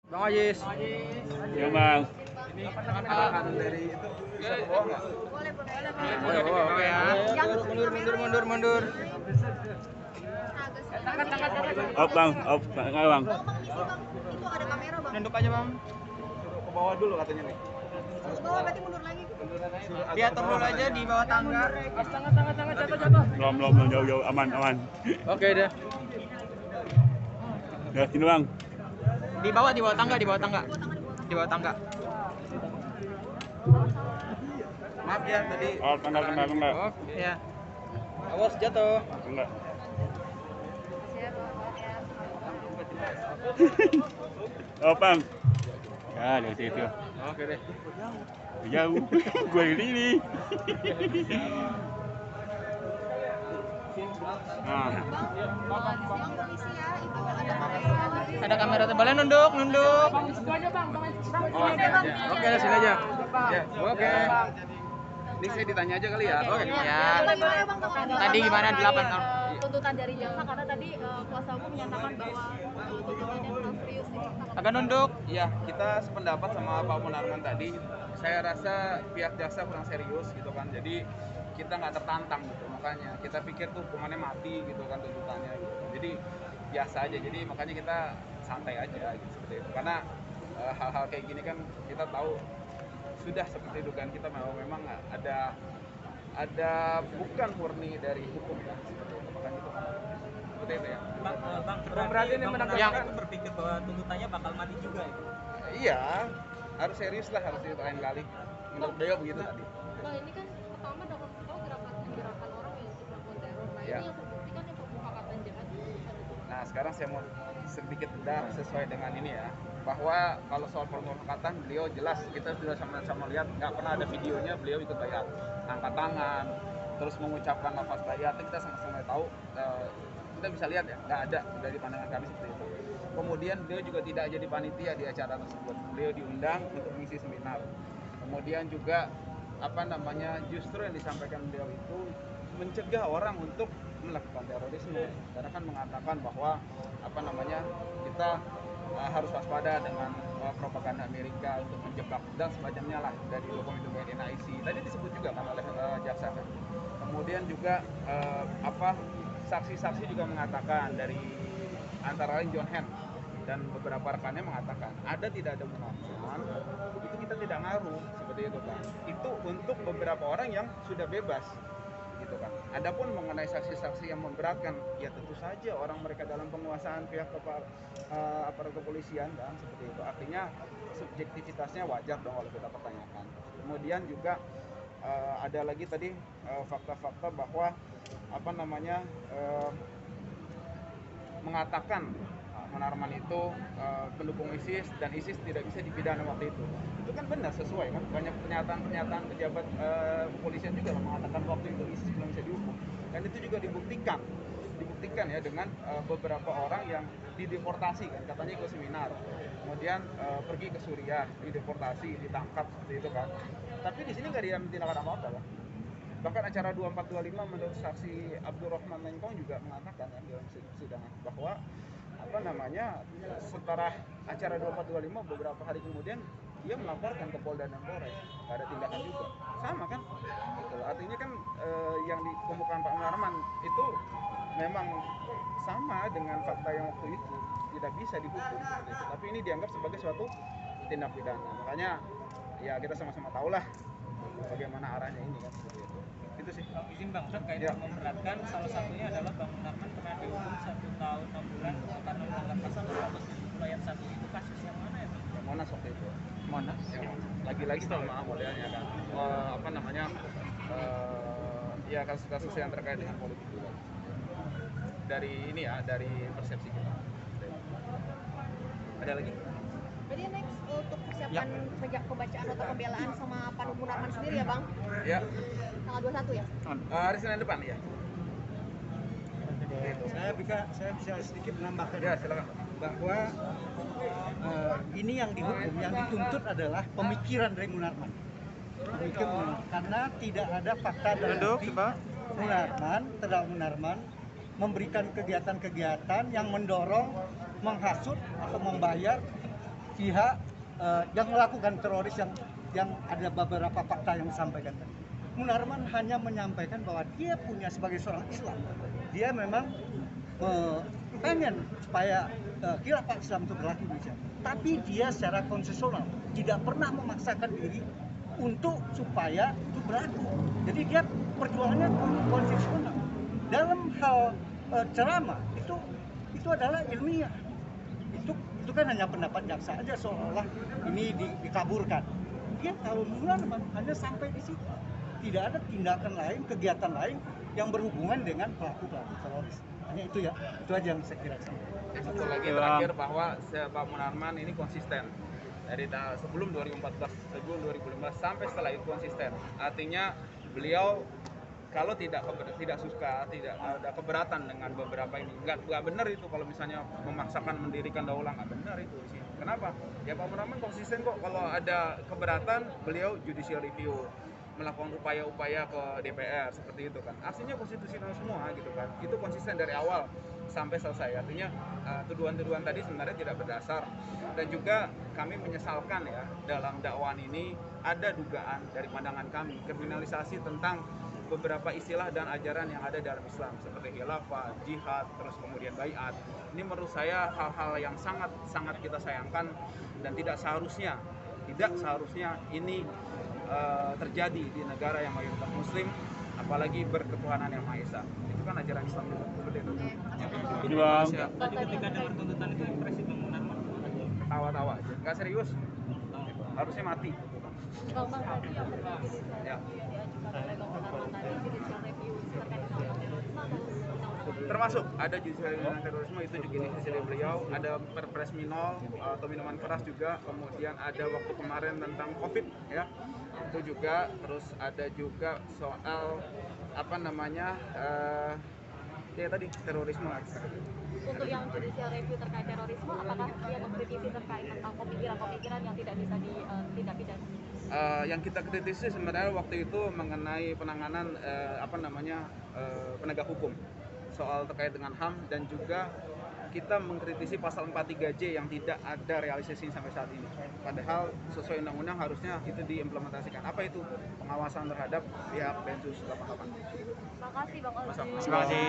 Bang Ajis. Ya bang. Ini arahan dari itu bisa ke bawah nggak? Boleh, boleh. Boleh bawa ya. Mundur. Op bang, op enggak bang. Bang, misi bang. Itu ada kamera bang. Nunduk aja bang. Suruh ke bawah dulu katanya nih. Suruh ke bawah berarti mundur lagi. Diatur dulu aja di bawah tangga. Tangan jatuh. Belum jauh aman. Oke deh. Ya sini bang. Di bawah tangga. Di bawah tangga. Maaf ya tadi. Oh tangga. Oh, ya. Awas jatuh. Enggak. Oh bang. Ya dari situ. Oke deh. Jauh. Gue ini. Nah. Bang, polisi ya. Itu ada kamera. Ada kamera tebalnya nunduk. Oh, Oke, sini aja. ya. Oke. Ini saya ditanya aja kali ya. Oke. Ya. Gimana bang? Tadi gimana 8 tahun? Tuntutan dari jaksa karena tadi kuasa hukum menyatakan bahwa tuntutannya kurang serius nih. Agak nunduk. Iya, kita sependapat sama Pak Munarman tadi. Saya rasa pihak jaksa kurang serius gitu kan. Jadi kita nggak tertantang gitu. Makanya kita pikir tuh hukumannya mati gitu kan tuntutannya. Gitu. Jadi biasa aja. Jadi makanya kita santai aja gitu seperti itu. Karena hal-hal kayak gini kan kita tahu sudah seperti dugaan kita memang ada bukan murni dari hukum ya seperti itu. Makanya itu seperti itu ya. Bang, Berarti ini menanggapi yang berpikir bahwa tuntutannya bakal mati juga ya? Iya, harus serius lah, harus lain kali. Menurut beliau begitu tadi. Bang, ini kan pertama dapat kita gerakan orang yang untuk melakukan teror. Nah, Ya. ini yang terbukti kan yang permufakatan jahat itu ada tuh. Nah, sekarang saya mau sedikit bedah sesuai dengan ini ya, bahwa kalau soal permufakatan beliau jelas kita sudah sama-sama lihat, nggak pernah ada videonya beliau ikut bayat, angkat tangan, terus mengucapkan lafaz bayat, kita sama-sama tahu, kita bisa lihat ya, nggak ada dari pandangan kami seperti itu. Kemudian beliau juga tidak jadi panitia di acara tersebut, beliau diundang untuk mengisi seminar. Kemudian juga justru yang disampaikan beliau itu mencegah orang untuk melakukan terorisme, karena kan mengatakan bahwa kita harus waspada dengan propaganda Amerika untuk menjebak dan semacamnya lah dari dokumen-dokumen NIC. Tadi disebut juga kan oleh jaksa kan. Kemudian juga saksi-saksi juga mengatakan dari antara lain John Hand dan beberapa rekannya mengatakan tidak ada Munarman itu kita tidak ngaruh seperti itu kan. Itu untuk beberapa orang yang sudah bebas gitu kan. Adapun mengenai saksi-saksi yang memberatkan, ya tentu saja orang mereka dalam penguasaan pihak aparat kepolisian kan seperti itu. Artinya subjektivitasnya wajar dong kalau kita pertanyakan. Kemudian juga ada lagi tadi fakta-fakta bahwa mengatakan Munarman itu pendukung ISIS dan ISIS tidak bisa dipidana waktu itu. Itu kan benar sesuai kan, banyak pernyataan pejabat kepolisian juga mengatakan waktu itu ISIS belum bisa dihukum, dan itu juga dibuktikan ya dengan beberapa orang yang dideportasi kan, katanya ikut seminar, kemudian pergi ke Suriah, dideportasi, ditangkap seperti itu kan. Tapi di sini nggak diambil tindakan apa-apa kan. Bahkan acara 2425 menurut saksi Abdurrahman Lengkong juga mengatakan ya dalam persidangan bahwa setelah acara 2425 beberapa hari kemudian dia melaporkan ke Polda dan Polres, nggak ada tindakan juga, sama kan gitu. Artinya kan yang dikemukakan Pak Munarman itu memang sama dengan fakta yang waktu itu, tidak bisa dihukum seperti itu. Tapi ini dianggap sebagai suatu tindak pidana, makanya ya kita sama-sama tahu lah bagaimana arahnya ini kan seperti itu. Itu sih. Izin Bang, terkait yang memberatkan, salah satunya adalah Bang Munarman pernah dihukum 1 tahun 6 bulan karena melanggar pasal 270 ayat 1. Itu kasus yang mana ya Bang? Yang Monas waktu itu. Monas. Yang Monas. Lagi-lagi sama modelnya kan. Ya kasus-kasus yang terkait dengan politik juga. Dari ini ya, dari persepsi kita. Ada lagi? Berarti next untuk persiapan pembacaan nota pembelaan sama Pak Munarman sendiri ya bang? Ya. Tanggal 21 ya? Hari Senin depan ya. Saya bisa sedikit menambahkan Ya silakan. bahwa ini yang dihukum, yang dituntut adalah pemikiran dari Munarman. Karena tidak ada fakta dan bukti terdakwa Munarman memberikan kegiatan-kegiatan yang mendorong, menghasut atau membayar pihak yang melakukan teroris yang ada beberapa fakta yang disampaikan tadi. Munarman hanya menyampaikan bahwa dia punya sebagai seorang Islam, dia memang pengen supaya khilafah Islam itu berlaku di Indonesia. Tapi dia secara konsesional tidak pernah memaksakan diri untuk supaya itu berlaku. Jadi dia perjuangannya konsesional. Dalam hal ceramah itu adalah ilmiah. Itu kan hanya pendapat jaksa aja seolah-olah ini dikaburkan. Dia kalau Munarman hanya sampai di situ. Tidak ada tindakan lain, kegiatan lain yang berhubungan dengan pelaku-pelaku teroris. Hanya itu ya, itu aja yang saya kira. Satu lagi terakhir bahwa Pak Munarman ini konsisten dari sebelum 2014, sebelum 2015 sampai setelah itu konsisten. Artinya beliau kalau tidak suka, tidak ada keberatan dengan beberapa ini, nggak benar itu kalau misalnya memaksakan mendirikan daulah, nggak benar itu di sini. Kenapa? Ya Pak Munarman konsisten kok. Kalau ada keberatan, beliau judicial review, melakukan upaya-upaya ke DPR seperti itu kan. Aslinya konstitusional semua gitu kan. Itu konsisten dari awal sampai selesai. Artinya tuduhan-tuduhan tadi sebenarnya tidak berdasar. Dan juga kami menyesalkan ya dalam dakwaan ini ada dugaan dari pandangan kami kriminalisasi tentang beberapa istilah dan ajaran yang ada dalam Islam seperti khilafah, jihad, terus kemudian baiat. Ini menurut saya hal-hal yang sangat kita sayangkan dan tidak seharusnya ini terjadi di negara yang mayoritas Muslim, apalagi berketuhanan yang Maha Esa. Itu kan ajaran Islam juga. Seperti itu. Ini Bang. Tadi ketika dengar tuntutan itu impresi Bang Munarman. Ketawa-tawa aja, nggak serius. Harusnya mati. Bang tadi yang terkait judicial Ya. review yang diajukan oleh Bang Munarman tadi, judicial review terkait dengan terorisme atau undang-undang? Termasuk ada judicial review tentang terorisme, itu juga inisiasi dari beliau. Ada perpres minol atau minuman keras juga. Kemudian ada waktu kemarin tentang COVID ya, itu juga. Terus ada juga soal apa namanya ya tadi terorisme. Untuk yang judicial review terkait terorisme, apakah dia mengkritisi terkait tentang pemikiran-pemikiran yang tidak bisa tidak pidana? Yang kita kritisi sebenarnya waktu itu mengenai penanganan penegak hukum soal terkait dengan HAM, dan juga kita mengkritisi pasal 43J yang tidak ada realisasi sampai saat ini. Padahal sesuai undang-undang harusnya itu diimplementasikan. Apa itu? Pengawasan terhadap pihak Densus 88. Terima kasih Bang Ozi. Terima kasih.